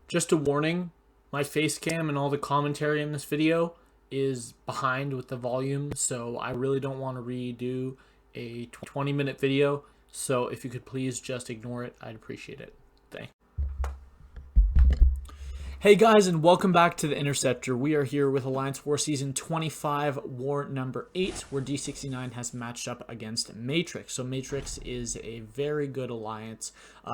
Just a warning, my face cam and all the commentary in this video is behind with the volume, so I really don't want to redo a 20-minute video. So if you could please just ignore it, I'd appreciate it. Thanks. Hey guys, and welcome back to The Interceptor. We are here with Alliance War Season 25, War number 8, where D69 has matched up against Matrix. So Matrix is a very good alliance.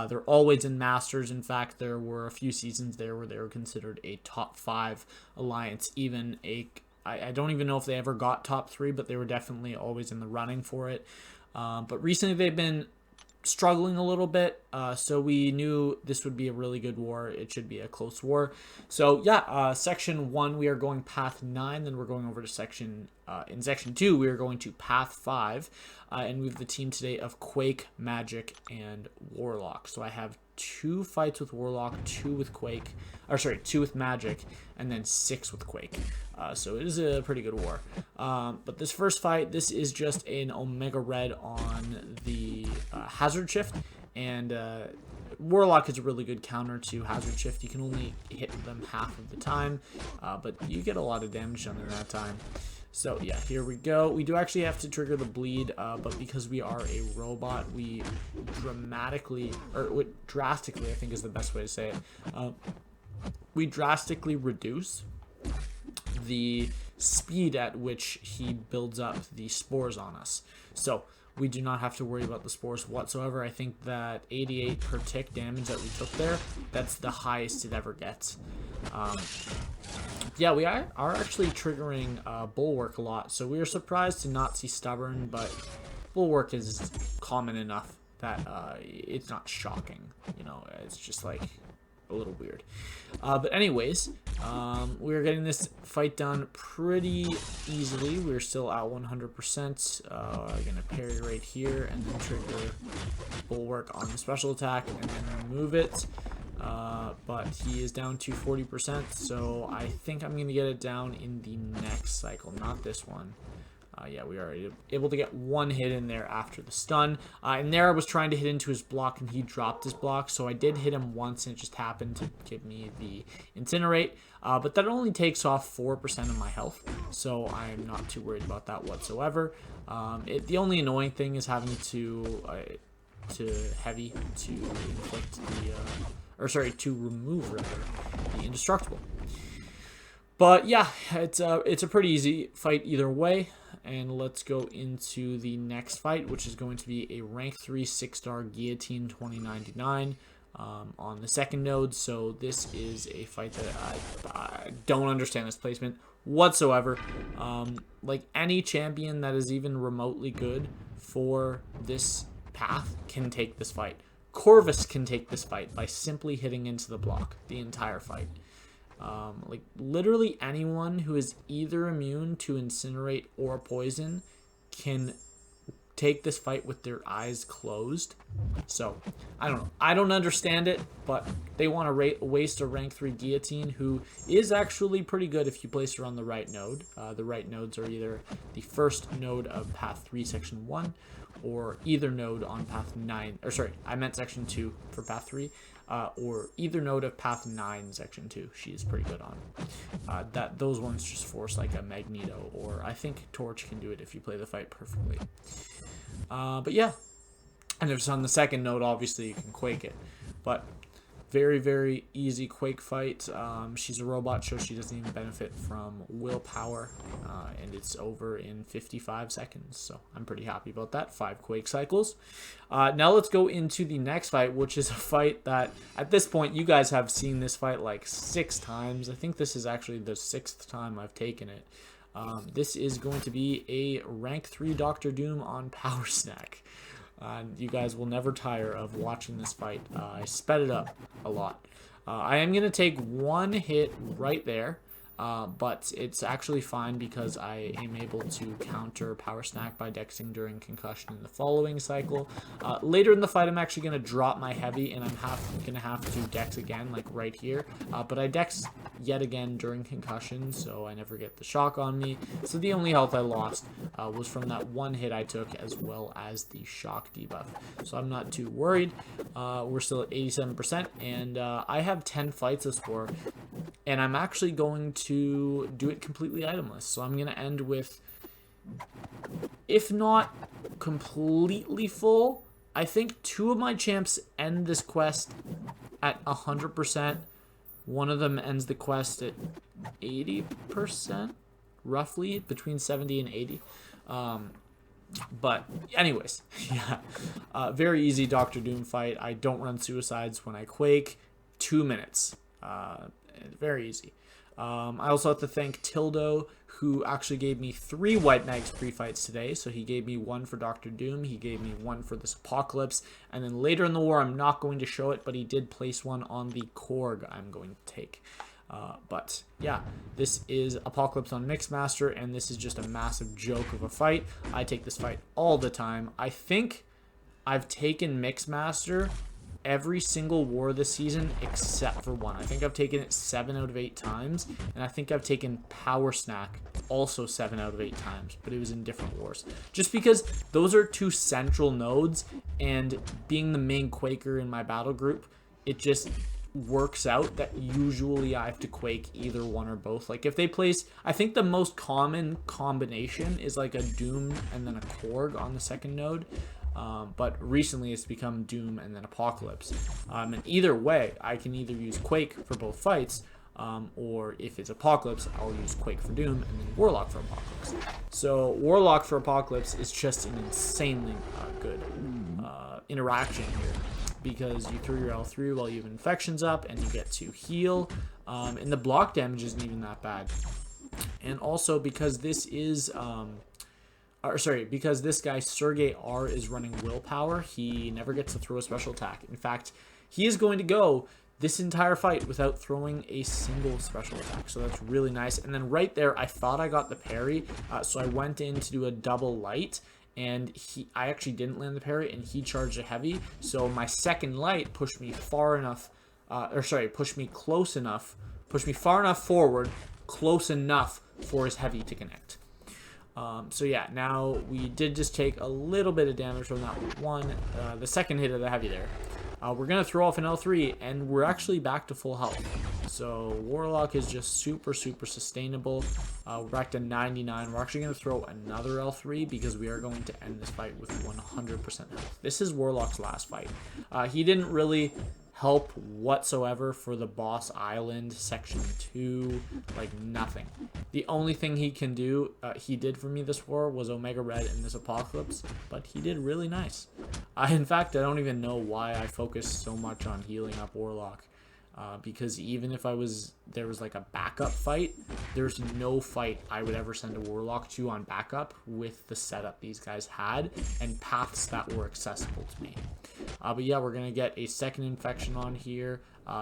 They're always in Masters. In fact, there were a few seasons there where they were considered a top 5 alliance. Even I don't even know if they ever got top 3, but they were definitely always in the running for it. But recently they've been struggling a little bit, so we knew this would be a really good war. It should be a close war. So yeah, section 1 we are going path 9, then we're going over to section in section 2 we are going to path 5, and we have the team today of Quake, Magik, and Warlock. So I have 2 fights with Warlock, 2 with Quake, or sorry, 2 with Magik, and then 6 with Quake. So it is a pretty good war. But this first fight, this is just an Omega Red on the Hazard Shift, and Warlock is a really good counter to Hazard Shift. You can only hit them half of the time, but you get a lot of damage done in that time. So yeah, here we go. We do actually have to trigger the bleed, but because we are a robot, we drastically, I think is the best way to say it, we drastically reduce the speed at which he builds up the spores on us. So we do not have to worry about the spores whatsoever. I think that 88 per tick damage that we took there, that's the highest it ever gets. Yeah, we are actually triggering Bulwark a lot, so we are surprised to not see Stubborn, but Bulwark is common enough that it's not shocking. You know, it's just like a little weird. But anyways, we're getting this fight done pretty easily. We're still at 100%. Gonna parry right here and then trigger Bulwark on the special attack and then remove it. But he is down to 40%, so I think I'm gonna get it down in the next cycle, not this one. Yeah, we are able to get 1 hit in there after the stun. And there I was trying to hit into his block and he dropped his block. So I did hit him once and it just happened to give me the Incinerate. But that only takes off 4% of my health. So I'm not too worried about that whatsoever. The only annoying thing is having to heavy to inflict the, to remove rather, the Indestructible. But yeah, it's a pretty easy fight either way. And let's go into the next fight, which is going to be a rank 3 6-star Guillotine 2099 on the second node. So this is a fight that I don't understand this placement whatsoever. Like any champion that is even remotely good for this path can take this fight. Corvus can take this fight by simply hitting into the block the entire fight. Like literally anyone who is either immune to Incinerate or Poison can take this fight with their eyes closed. So I don't know, I don't understand it, but they want to waste a rank 3 Guillotine who is actually pretty good if you place her on the right node. The right nodes are either the first node of path 3 section 1 or either node on path 9, or sorry, I meant section 2 for path 3, or either node of path 9 section 2. She is pretty good on those ones. Just force like a Magneto, or I think Torch can do it if you play the fight perfectly. But yeah, and if it's on the second node, obviously you can Quake it, but very, very easy Quake fight. She's a robot, so she doesn't even benefit from willpower, and it's over in 55 seconds. So I'm pretty happy about that. 5 Quake cycles. Now let's go into the next fight, which is a fight that at this point you guys have seen this fight like 6 times. I think this is actually the 6th time I've taken it. This is going to be a rank 3 Dr. Doom on Power Snack. You guys will never tire of watching this fight. I sped it up a lot. I am going to take 1 hit right there. but it's actually fine because I am able to counter Power Snack by dexing during concussion in the following cycle. Later in the fight, I'm actually going to drop my heavy, and I'm going to have to dex again, like right here. But I dex yet again during concussion, so I never get the shock on me. So the only health I lost was from that one hit I took, as well as the shock debuff. So I'm not too worried. We're still at 87%, and I have 10 fights this war, and I'm actually going to do it completely itemless. So I'm going to end with, if not completely full, I think 2 of my champs end this quest at 100%. One of them ends the quest at 80%, roughly, between 70 and 80. But anyways, yeah, very easy Dr. Doom fight. I don't run suicides when I Quake. 2 minutes. Very easy. I also have to thank Tildo, who actually gave me 3 white mags pre-fights today. So he gave me 1 for Dr. Doom, he gave me 1 for this Apocalypse, and then later in the war, I'm not going to show it, but he did place 1 on the Korg I'm going to take. But yeah, this is Apocalypse on Mixmaster, and this is just a massive joke of a fight. I take this fight all the time. I think I've taken Mixmaster every single war this season except for 1. I think I've taken it 7 out of 8 times, and I think I've taken Power Snack also 7 out of 8 times, but it was in different wars. Just because those are 2 central nodes, and being the main Quaker in my battle group, it just works out that usually I have to Quake either one or both. Like if they place, I think the most common combination is like a Doom and then a Korg on the second node. But recently it's become Doom and then Apocalypse. And either way, I can either use Quake for both fights, or if it's Apocalypse, I'll use Quake for Doom and then Warlock for Apocalypse. So Warlock for Apocalypse is just an insanely good interaction here, because you throw your L3 while you have infections up and you get to heal, and the block damage isn't even that bad. And also because this is because this guy Sergey R is running willpower, he never gets to throw a special attack. In fact, he is going to go this entire fight without throwing a single special attack, so that's really nice. And then right there, I thought I got the parry, so I went in to do a double light, and I actually didn't land the parry, and he charged a heavy, so my second light pushed me far enough, pushed me far enough forward, close enough for his heavy to connect. So yeah, now we did just take a little bit of damage from that one, the second hit of the heavy there. We're going to throw off an L3, and we're actually back to full health. So Warlock is just super sustainable. We're back to 99. We're actually going to throw another L3 because we are going to end this fight with 100% health. This is Warlock's last fight. He didn't really help whatsoever for the boss island section 2, like nothing. The only thing he can do, he did for me this war, was Omega Red in this Apocalypse, but he did really nice. In fact, I don't even know why I focused so much on healing up Warlock, because even if there was like a backup fight, there's no fight I would ever send a Warlock to on backup with the setup these guys had and paths that were accessible to me. But yeah, we're gonna get a second infection on here,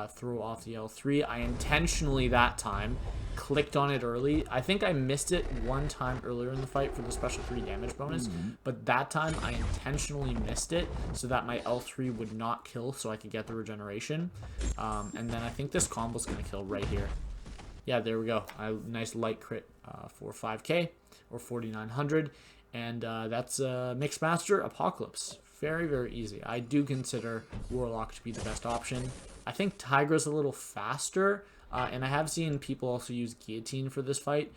throw off the L3. I intentionally that time clicked on it early. I think I missed it one time earlier in the fight for the special 3 damage bonus, but that time I intentionally missed it so that my L3 would not kill, so I could get the regeneration. And then I think this combo's gonna kill right here. Yeah, there we go. A nice light crit for 5k or 4900, and that's Mixmaster Apocalypse. Very easy. I do consider Warlock to be the best option. I think Tigra's a little faster, and I have seen people also use Guillotine for this fight,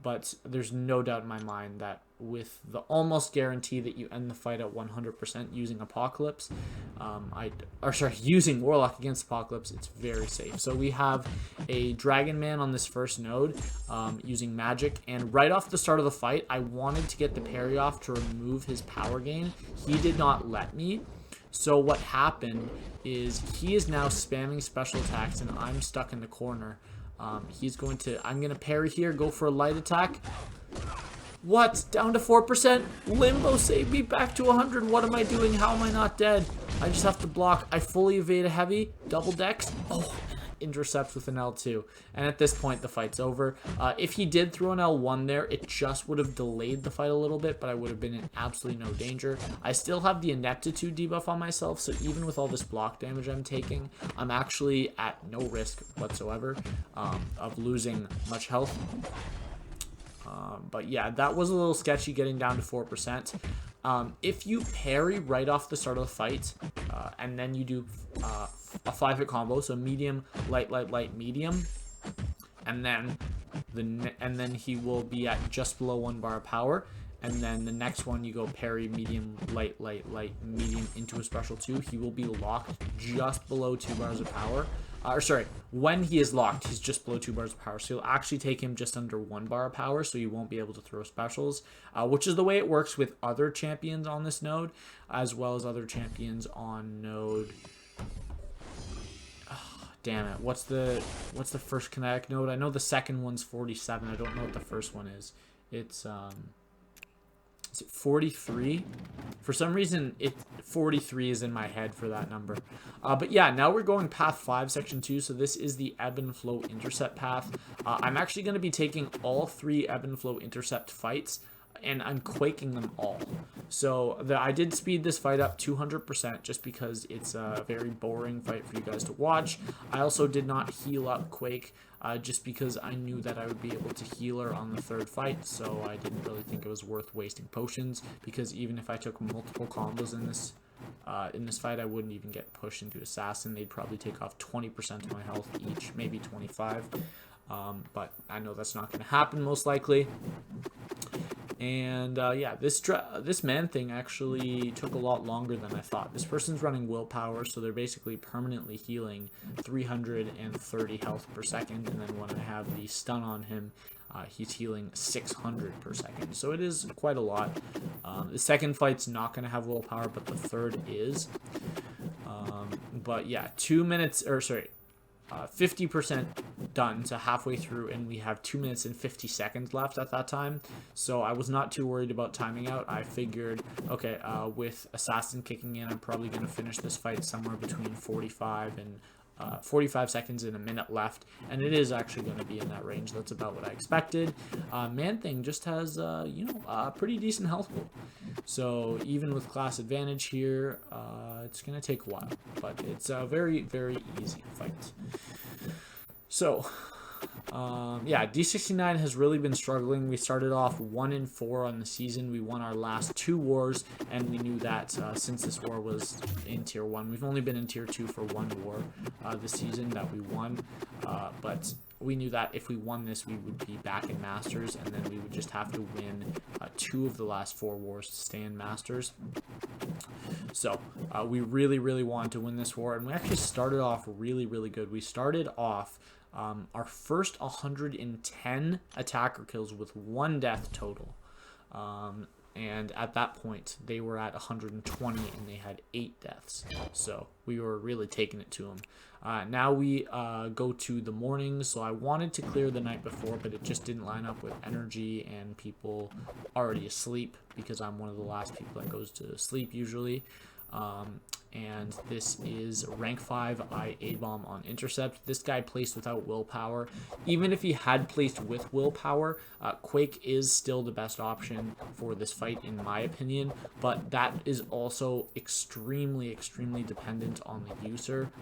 but there's no doubt in my mind that with the almost guarantee that you end the fight at 100% using Apocalypse, using Warlock against Apocalypse, it's very safe. So we have a Dragon Man on this first node using Magik, and right off the start of the fight, I wanted to get the parry off to remove his power gain. He did not let me. So what happened is he is now spamming special attacks, and I'm stuck in the corner. I'm gonna parry here, go for a light attack. What? Down to 4%? Limbo saved me back to 100. What am I doing? How am I not dead? I just have to block. I fully evade a heavy, double dex. Oh, intercepts with an L2, and at this point the fight's over. If he did throw an L1 there, it just would have delayed the fight a little bit, but I would have been in absolutely no danger. I still have the ineptitude debuff on myself, so even with all this block damage I'm taking, I'm actually at no risk whatsoever of losing much health. But yeah, that was a little sketchy getting down to 4%. If you parry right off the start of the fight, and then you do a 5-hit combo, so medium, light, light, light, medium, and then he will be at just below 1 bar of power, and then the next one you go parry, medium, light, light, light, medium into a special 2, he will be locked just below 2 bars of power. Or sorry, when he is locked, he's just below 2 bars of power. So you'll actually take him just under 1 bar of power, so you won't be able to throw specials, which is the way it works with other champions on this node, as well as other champions on node. Oh, damn it! What's the first kinetic node? I know the second one's 47. I don't know what the first one is. It's Is it 43? For some reason, 43 is in my head for that number. But yeah, now we're going path 5, section 2. So this is the ebb and flow intercept path. I'm actually going to be taking all 3 ebb and flow intercept fights, and I'm quaking them all. So I did speed this fight up 200% just because it's a very boring fight for you guys to watch. I also did not heal up Quake just because I knew that I would be able to heal her on the 3rd fight, so I didn't really think it was worth wasting potions, because even if I took multiple combos in this fight, I wouldn't even get pushed into Assassin. They'd probably take off 20% of my health each, maybe 25. But I know that's not going to happen most likely. And yeah, this Manthing actually took a lot longer than I thought. This person's running willpower, so they're basically permanently healing 330 health per second, and then when I have the stun on him, he's healing 600 per second. So it is quite a lot. The second fight's not going to have willpower, but the 3rd is. But yeah, 50% done, so halfway through, and we have 2 minutes and 50 seconds left at that time. So I was not too worried about timing out. I figured, okay, with Assassin kicking in, I'm probably going to finish this fight somewhere between 45 seconds and a minute left, and it is actually going to be in that range. That's about what I expected. Manthing just has a pretty decent health pool, so even with class advantage here, it's going to take a while, but it's a very, very easy fight. So yeah, D69 has really been struggling. We started off 1-4 on the season. We won our last 2 wars, and we knew that since this war was in tier 1, we've only been in tier 2 for 1 war this season that we won, but we knew that if we won this, we would be back in Masters, and then we would just have to win 2 of the last 4 wars to stay in Masters. So we really, really wanted to win this war, and we actually started off really, really good. We started off our first 110 attacker kills with 1 death total. And at that point, they were at 120 and they had 8 deaths. So we were really taking it to them. Now we go to the morning. So I wanted to clear the night before, but it just didn't line up with energy and people already asleep, because I'm one of the last people that goes to sleep usually. And this is rank 5 A-bomb on intercept. This guy placed without willpower. Even if he had placed with willpower, Quake is still the best option for this fight in my opinion, but that is also extremely, extremely dependent on the user.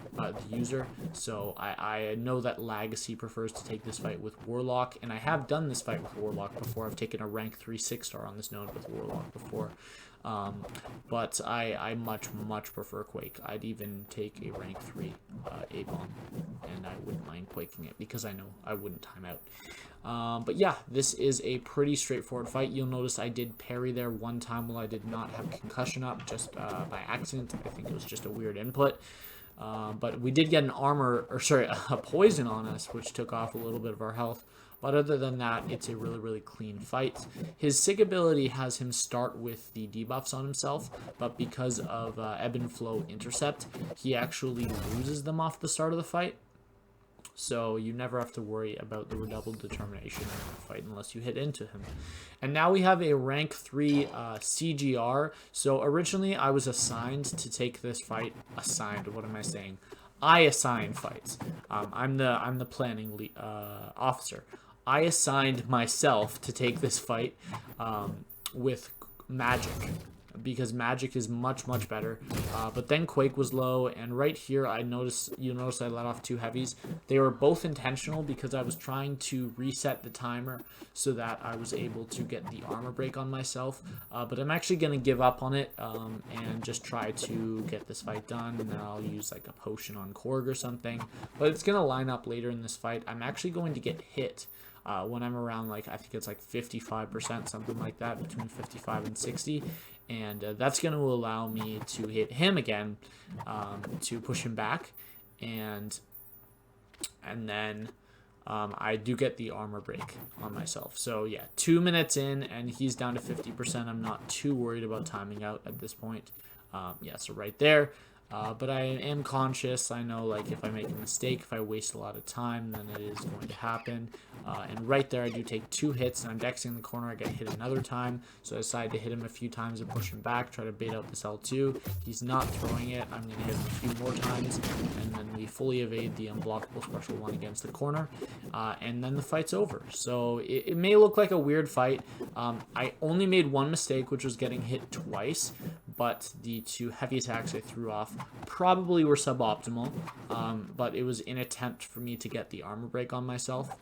So I know that Legacy prefers to take this fight with Warlock, and I have done this fight with Warlock before. I've taken a rank 3 6-star on this node with Warlock before. But I much prefer Quake. I'd even take a rank 3 A-bomb, and I wouldn't mind quaking it because I know I wouldn't time out. But yeah, this is a pretty straightforward fight. You'll notice I did parry there one time while I did not have concussion up, just by accident. I think it was just a weird input. But we did get a poison on us, which took off a little bit of our health. But other than that, it's a really, really clean fight. His Sig ability has him start with the debuffs on himself, but because of Ebb and Flow Intercept, he actually loses them off the start of the fight. So you never have to worry about the redoubled determination in the fight unless you hit into him. And now we have a rank 3 CGR. So originally I was assigned to take this fight. What am I saying? I assign fights. I'm the planning officer. I assigned myself to take this fight with Magik, because Magik is much better. But then Quake was low, and right here you notice I let off 2 heavies. They were both intentional because I was trying to reset the timer so that I was able to get the armor break on myself. But I'm actually going to give up on it and just try to get this fight done, and then I'll use like a potion on Korg or something. But it's going to line up later in this fight. I'm actually going to get hit when I'm around, like, I think it's like 55%, something like that, between 55 and 60. And that's going to allow me to hit him again to push him back. And then I do get the armor break on myself. So yeah, 2 minutes in and he's down to 50%. I'm not too worried about timing out at this point. Yeah, so right there. But I am conscious. I know, like, if I make a mistake, if I waste a lot of time, then it is going to happen. And right there, I do take 2 hits, and I'm dexing in the corner. I get hit another time, so I decided to hit him a few times and push him back, try to bait out this L2. He's not throwing it. I'm going to hit him a few more times, and then we fully evade the unblockable special 1 against the corner, and then the fight's over. So it may look like a weird fight. I only made 1 mistake, which was getting hit twice, but the 2 heavy attacks I threw off probably were suboptimal, but it was an attempt for me to get the armor break on myself.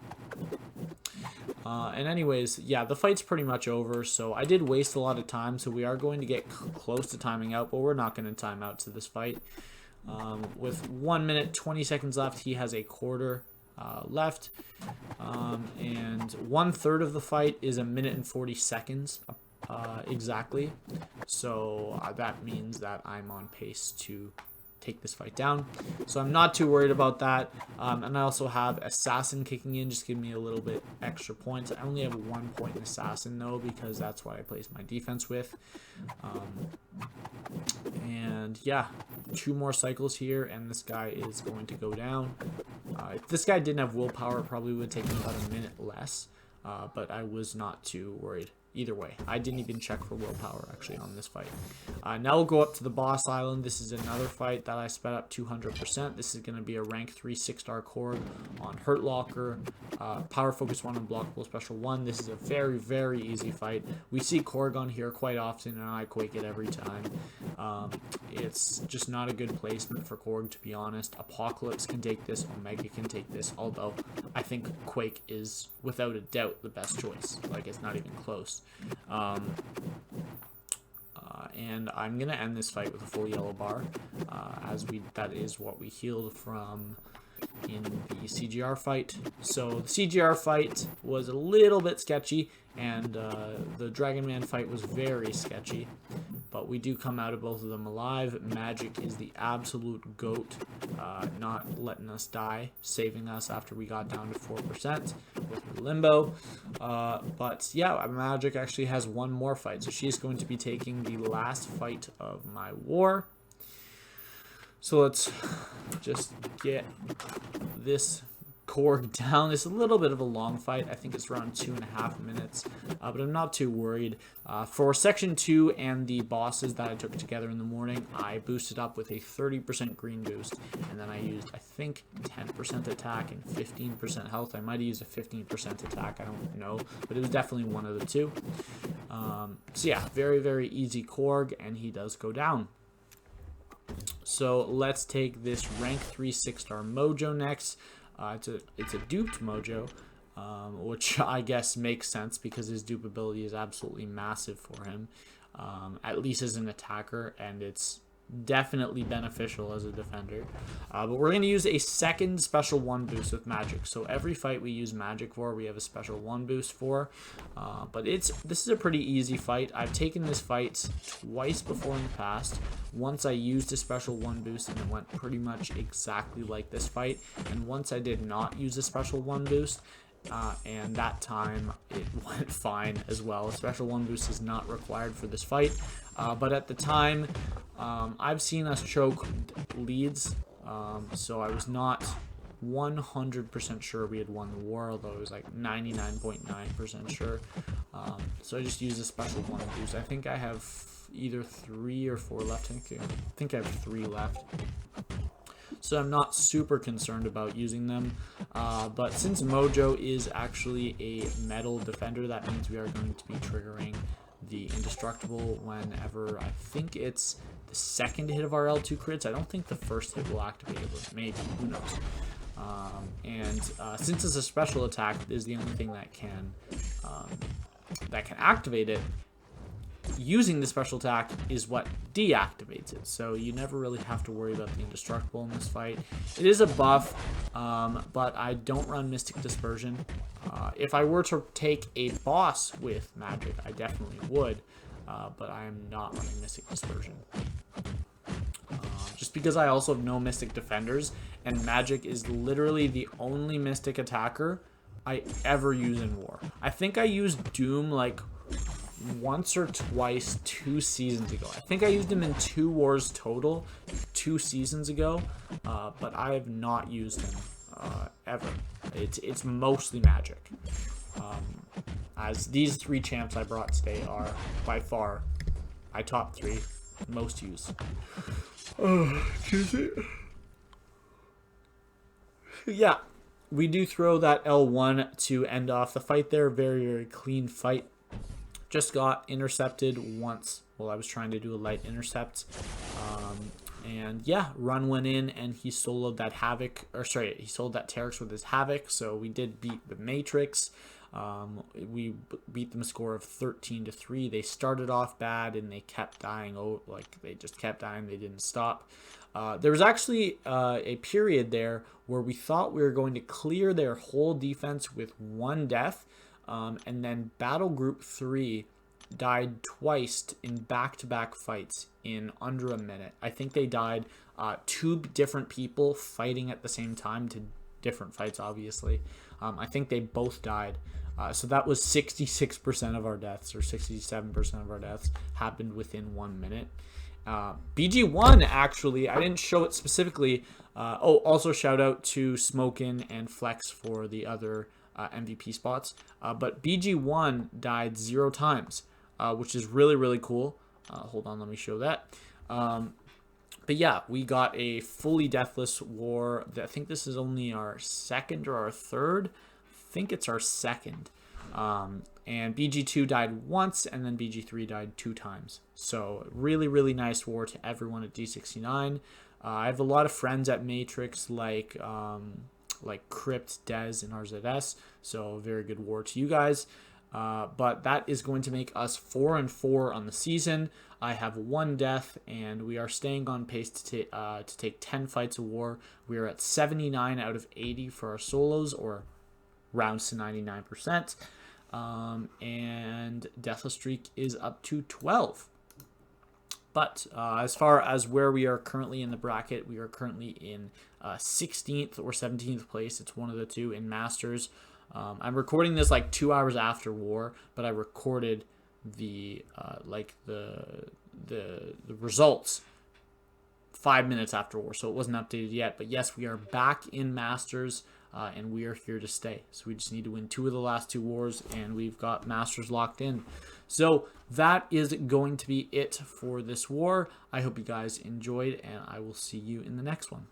And anyways, yeah, the fight's pretty much over, so I did waste a lot of time, so we are going to get close to timing out, but we're not going to time out to this fight. With 1 minute 20 seconds left, he has a quarter left, and 1/3 of the fight is 1 minute and 40 seconds exactly, so that means that I'm on pace to take this fight down, so I'm not too worried about that. And I also have Assassin kicking in, just give me a little bit extra points. I only have 1 point in Assassin though, because that's what I placed my defense with. And yeah, 2 more cycles here and this guy is going to go down. If this guy didn't have willpower, it probably would take me about 1 minute less, but I was not too worried either way. I didn't even check for willpower actually on this fight. Now we'll go up to the boss island. This is another fight that I sped up 200%. This is going to be a rank 3 6-star Korg on Hurt Locker, power focus 1 unblockable special 1. This is a very easy fight. We see Korg on here quite often and I Quake it every time. It's just not a good placement for Korg, to be honest. Apocalypse can take this, Omega can take this, although I think Quake is without a doubt the best choice. Like, it's not even close. And I'm gonna end this fight with a full yellow bar, that is what we healed from in the CGR fight. So the CGR fight was a little bit sketchy, and the Dragon Man fight was very sketchy, but we do come out of both of them alive. Magik is the absolute GOAT, not letting us die, saving us after we got down to 4% with her limbo. But yeah, Magik actually has 1 more fight, so she's going to be taking the last fight of my war. So let's just get this Korg down. It's a little bit of a long fight. I think it's around 2.5 minutes, but I'm not too worried. For section 2 and the bosses that I took together in the morning, I boosted up with a 30% green boost, and then I used, I think, 10% attack and 15% health. I might have used a 15% attack, I don't know, but it was definitely one of the two. So yeah, very easy Korg, and he does go down. So let's take this rank 3 6-star Mojo next. It's a duped Mojo, which I guess makes sense because his dupe ability is absolutely massive for him, at least as an attacker, and it's definitely beneficial as a defender. But we're going to use a second special 1 boost with Magik. So every fight we use Magik for, we have a special 1 boost for. But this is a pretty easy fight. I've taken this fight twice before in the past. Once I used a special 1 boost and it went pretty much exactly like this fight. And once I did not use a special 1 boost, and that time it went fine as well. A special 1 boost is not required for this fight, but at the time I've seen us choke leads, so I was not 100% sure we had won the war, although it was like 99.9% sure. So I just used a special 1 boost. I think I have either 3 or 4 left. I think I have 3 left. so I'm not super concerned about using them. But since Mojo is actually a metal defender, that means we are going to be triggering the indestructible whenever, I think it's the second hit of our L2 crits. I don't think the first hit will activate it, but maybe, who knows. Since it's a special attack, is the only thing that can activate it. Using the special attack is what deactivates it, so you never really have to worry about the indestructible in this fight. It is a buff, but I don't run Mystic Dispersion. If I were to take a boss with Magik, I definitely would, but I am not running Mystic Dispersion. Just because I also have no Mystic Defenders, and Magik is literally the only Mystic attacker I ever use in War. I think I used Doom like once or twice 2 seasons ago. I think I used him in 2 wars total 2 seasons ago, but I have not used him ever. It's mostly Magik. As these 3 champs I brought today are by far my top 3 most used. Excuse me. Yeah, we do throw that L1 to end off the fight there. Very, very clean fight. Just got intercepted once while I was trying to do a light intercept. And yeah, run went in and he soloed that Havoc, or sorry, he soloed that Terex with his Havoc. So we did beat the Matrix. We beat them a score of 13-3. They started off bad and they kept dying. Oh, like they just kept dying. They didn't stop. There was actually a period there where we thought we were going to clear their whole defense with 1 death. And then Battle Group 3 died twice in back-to-back fights in under a minute. I think they died 2 different people fighting at the same time to different fights, obviously. I think they both died. So that was 66% of our deaths, or 67% of our deaths happened within 1 minute. BG1, actually, I didn't show it specifically. Also shout out to Smokin and Flex for the other MVP spots. But BG1 died 0 times, which is really, really cool. Hold on, let me show that. But yeah, we got a fully deathless war. I think this is only our 2nd or our 3rd. I think it's our 2nd. And BG2 died once, and then BG3 died 2 times. So really, really nice war to everyone at D69. I have a lot of friends at Matrix, like Crypt, Dez, and RZS. So very good war to you guys. But that is going to make us 4-4 on the season. I have 1 death, and we are staying on pace to take 10 fights of war. We are at 79 out of 80 for our solos, or rounds to 99%. And Deathless streak is up to 12. But as far as where we are currently in the bracket, we are currently in 16th or 17th place. It's one of the 2 in Masters. I'm recording this like 2 hours after war, but I recorded the results 5 minutes after war, so it wasn't updated yet. But yes, we are back in Masters, and we are here to stay. So we just need to win 2 of the last 2 wars, and we've got Masters locked in. So that is going to be it for this war. I hope you guys enjoyed, and I will see you in the next one.